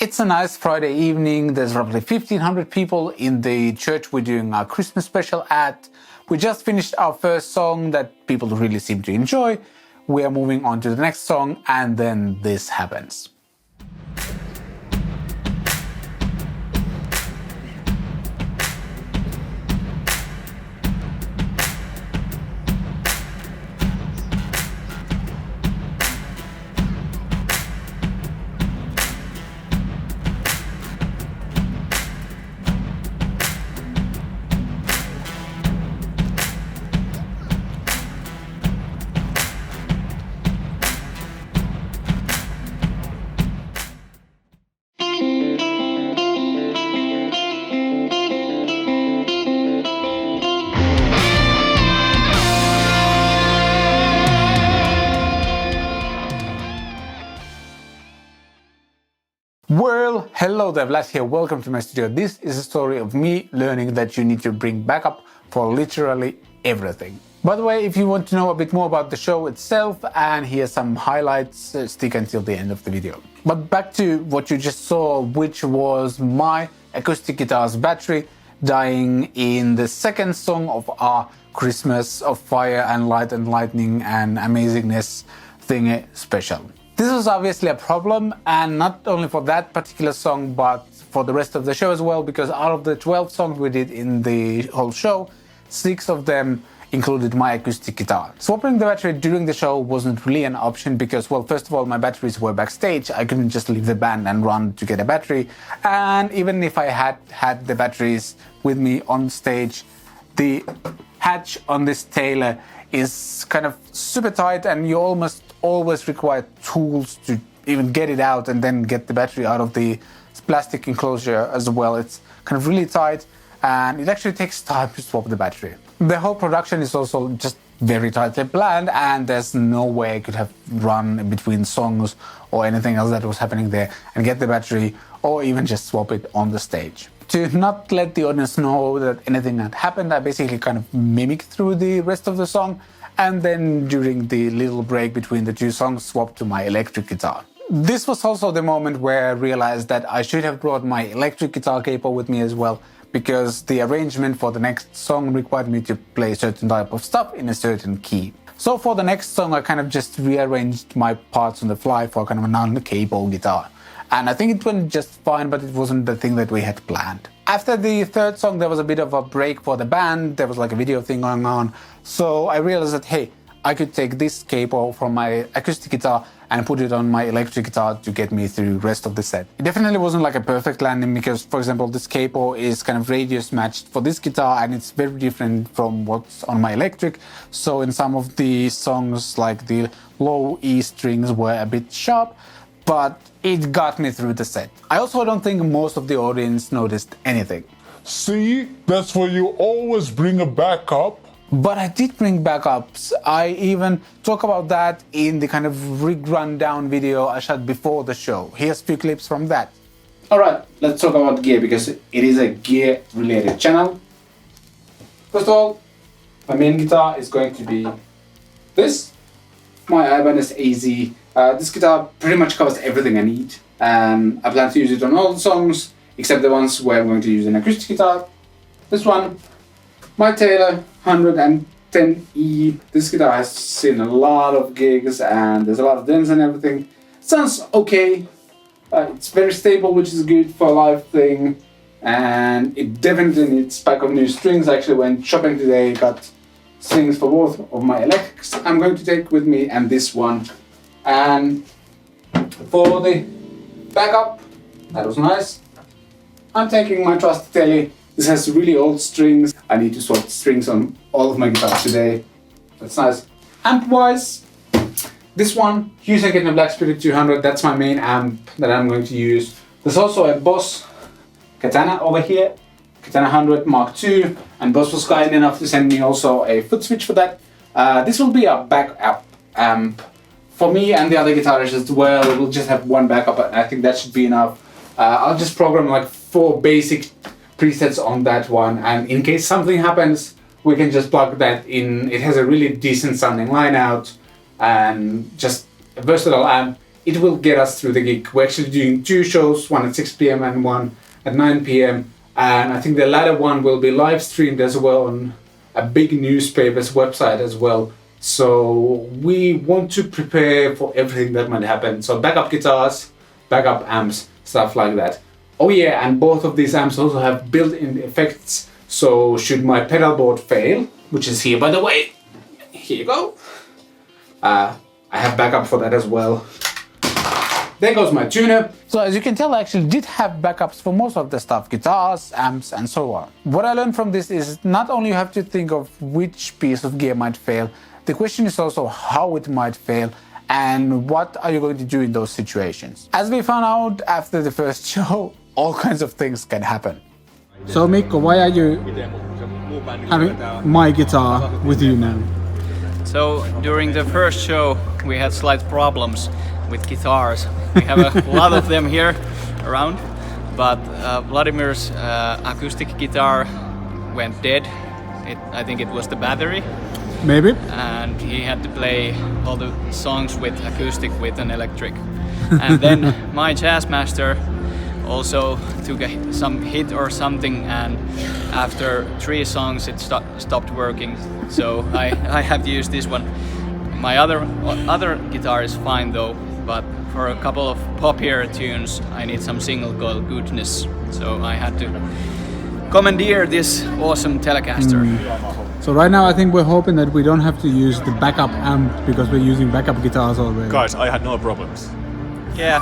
It's a nice Friday evening. There's roughly 1,500 people in the church we're doing our Christmas special at. We just finished our first song that people really seem to enjoy. We are moving on to the next song, and then this happens. Well, hello there, Vlad here. Welcome to my studio. This is a story of me learning that you need to bring backup for literally everything. By the way, if you want to know a bit more about the show itself and hear some highlights, stick until the end of the video. But back to what you just saw, which was my acoustic guitar's battery dying in the second song of our Christmas of Fire and Light and Lightning and Amazingness thingy special. This was obviously a problem, and not only for that particular song, but for the rest of the show as well, because out of the 12 songs we did in the whole show, 6 of them included my acoustic guitar. Swapping the battery during the show wasn't really an option because, well, first of all, my batteries were backstage. I couldn't just leave the band and run to get a battery. And even if I had the batteries with me on stage, the hatch on this Taylor is kind of super tight, and you almost always require tools to even get it out and then get the battery out of the plastic enclosure as well. It's kind of really tight, and it actually takes time to swap the battery. The whole production is also just very tightly planned, and there's no way I could have run between songs or anything else that was happening there and get the battery or even just swap it on the stage. To not let the audience know that anything had happened, I basically kind of mimicked through the rest of the song, and then during the little break between the two songs, swapped to my electric guitar. This was also the moment where I realized that I should have brought my electric guitar capo with me as well, because the arrangement for the next song required me to play a certain type of stuff in a certain key. So for the next song, I kind of just rearranged my parts on the fly for kind of a non-capo guitar. And I think it went just fine, but it wasn't the thing that we had planned. After the third song, there was a bit of a break for the band. There was like a video thing going on. So I realized that, hey, I could take this capo from my acoustic guitar and put it on my electric guitar to get me through the rest of the set. It definitely wasn't like a perfect landing because, for example, this capo is kind of radius matched for this guitar, and it's very different from what's on my electric. So in some of the songs, like the low E strings were a bit sharp, but it got me through the set. I also don't think most of the audience noticed anything. See, that's why you always bring a backup. But I did bring backups. I even talk about that in the kind of rig rundown video I shot before the show. Here's a few clips from that. Alright, let's talk about gear because it is a gear related channel. First of all, my main guitar is going to be this, my Ibanez AZ. This guitar pretty much covers everything I need, and I plan to use it on all the songs except the ones where I'm going to use an acoustic guitar. This one, my Taylor 110E. This guitar has seen a lot of gigs and there's a lot of dents and everything. Sounds okay. It's very stable, which is good for a live thing, and it definitely needs pack of new strings. I actually went shopping today, got strings for both of my electrics I'm going to take with me and this one. And for the backup, that was nice, I'm taking my trusty Telly. This has really old strings. I need to swap strings on all of my guitars today. That's nice. Amp-wise, this one, Hughes & Kettner Black Spirit 200, that's my main amp that I'm going to use. There's also a Boss Katana over here, Katana 100 Mark II, and Boss was kind enough to send me also a foot switch for that. This will be a backup amp for me and the other guitarists as well. We'll just have one backup, and I think that should be enough. I'll just program like 4 basic presets on that one, and in case something happens, we can just plug that in. It has a really decent sounding line out and just a versatile amp. it will get us through the gig. We're actually doing 2 shows, one at 6 p.m. and one at 9 p.m. And I think the latter one will be live streamed as well on a big newspaper's website as well. So we want to prepare for everything that might happen. So backup guitars, backup amps, stuff like that. Oh yeah, and both of these amps also have built-in effects. So should my pedal board fail, which is here by the way, here you go. I have backup for that as well. There goes my tuner. So as you can tell, I actually did have backups for most of the stuff, guitars, amps, and so on. What I learned from this is not only you have to think of which piece of gear might fail, the question is also how it might fail and what are you going to do in those situations. As we found out after the first show, all kinds of things can happen. So Mikko, why are you having my guitar with you now? So during the first show we had slight problems with guitars. We have a lot of them here around, but Vladimir's acoustic guitar went dead. I think it was the battery. Maybe. And he had to play all the songs with acoustic with an electric. And then my jazz master also took some hit or something, and after 3 songs it stopped working. So I have to use this one. My other guitar is fine though, but for a couple of poppier tunes I need some single coil goodness. So I had to commandeer this awesome Telecaster. So right now I think we're hoping that we don't have to use the backup amp because we're using backup guitars already. Guys, I had no problems. Yeah.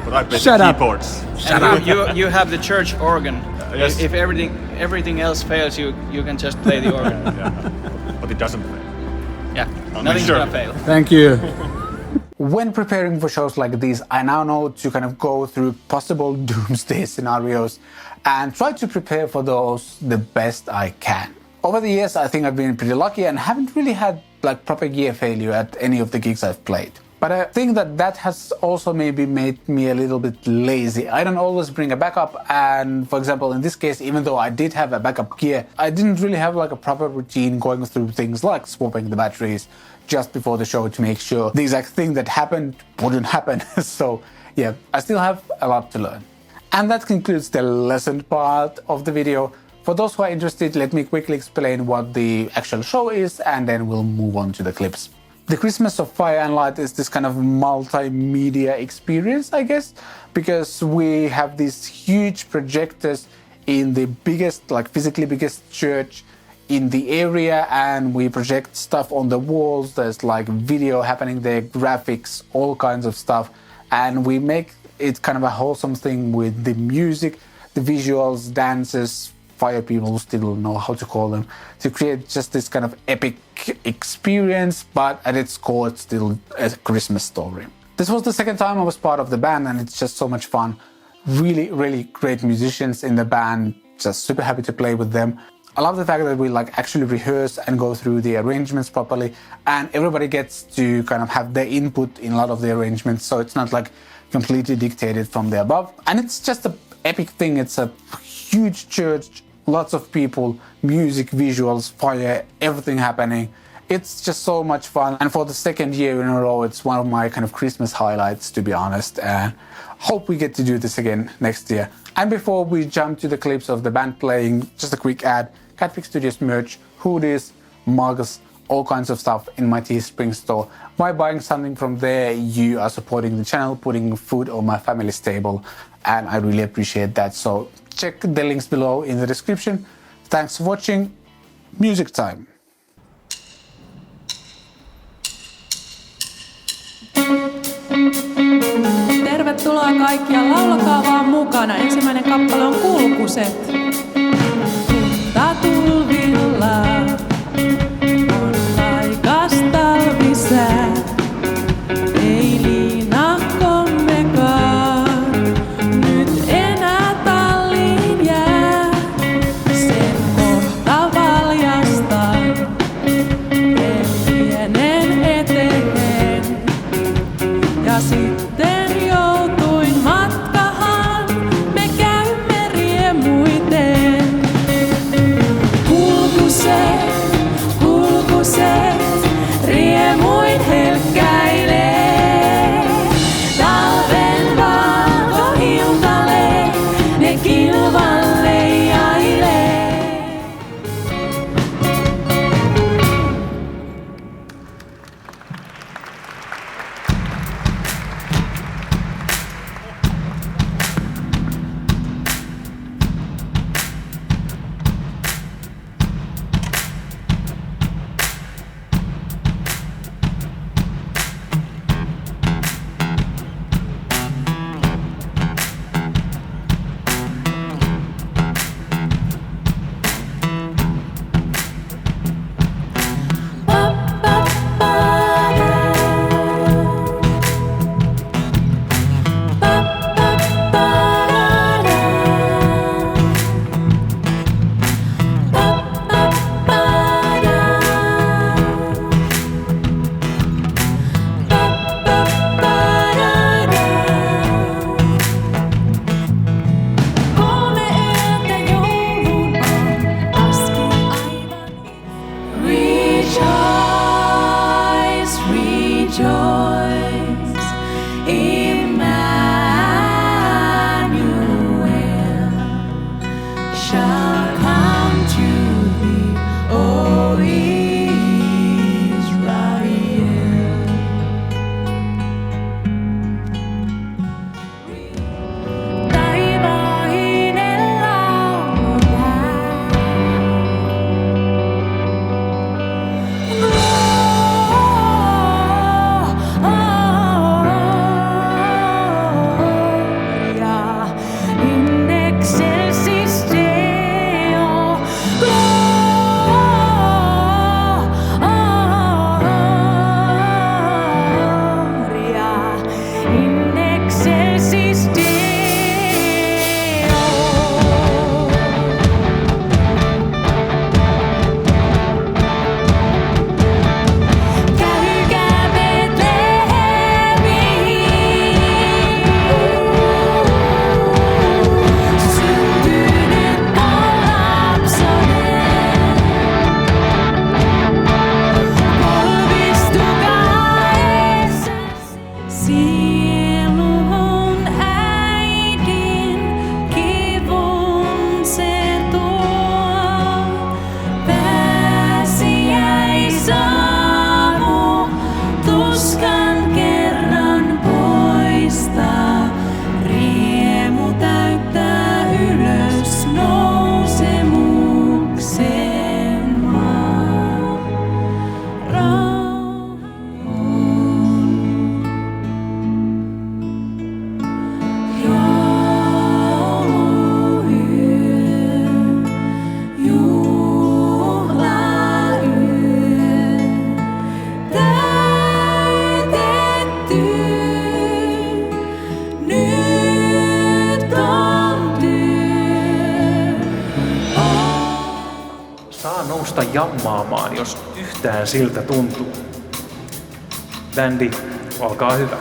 But I played Shut the up. keyboards. Shut up. You have the church organ. Yes. If everything else fails, you can just play the organ. Yeah. But it doesn't play. Yeah, I'll make nothing's sure. gonna fail. Thank you. When preparing for shows like these, I now know to kind of go through possible doomsday scenarios and try to prepare for those the best I can. Over the years, I think I've been pretty lucky and haven't really had like proper gear failure at any of the gigs I've played. But I think that has also maybe made me a little bit lazy. I don't always bring a backup, and for example, in this case, even though I did have a backup gear, I didn't really have like a proper routine going through things like swapping the batteries just before the show to make sure the exact thing that happened wouldn't happen. So yeah, I still have a lot to learn. And that concludes the lesson part of the video. For those who are interested, let me quickly explain what the actual show is and then we'll move on to the clips. The Christmas of Fire and Light is this kind of multimedia experience, I guess, because we have these huge projectors in the biggest, like physically biggest church in the area, and we project stuff on the walls. There's like video happening there, graphics, all kinds of stuff, and we make it kind of a wholesome thing with the music, the visuals, dances, fire people still know how to call them, to create just this kind of epic experience, but at its core it's still a Christmas story. This was the second time I was part of the band and it's just so much fun. Really, really great musicians in the band, just super happy to play with them. I love the fact that we like actually rehearse and go through the arrangements properly, and everybody gets to kind of have their input in a lot of the arrangements, so it's not like completely dictated from the above. And it's just an epic thing. It's a huge church, lots of people, music, visuals, fire, everything happening. It's just so much fun, and for the second year in a row it's one of my kind of Christmas highlights, to be honest, and hope we get to do this again next year. And before we jump to the clips of the band playing, just a quick ad: Catpic Studios merch, hoodies, mugs, all kinds of stuff in my Teespring store. By buying something from there, you are supporting the channel, putting food on my family's table, and I really appreciate that. So check the links below in the description. Thanks for watching. Music time. Tervetuloa kaikkia, laulakaa vaan mukana. Ensimmäinen kappale on Kulkuset. Tulvilla on raikas talvisää, ei liinahkommekaan nyt enää talliin jää. Sen kohta valjastan pienen eteen ja sitten joutuin matkahan, me käymme riemuiten. Kulkuset suosta jammaamaan, jos yhtään siltä tuntuu. Bändi, olkaa hyvä.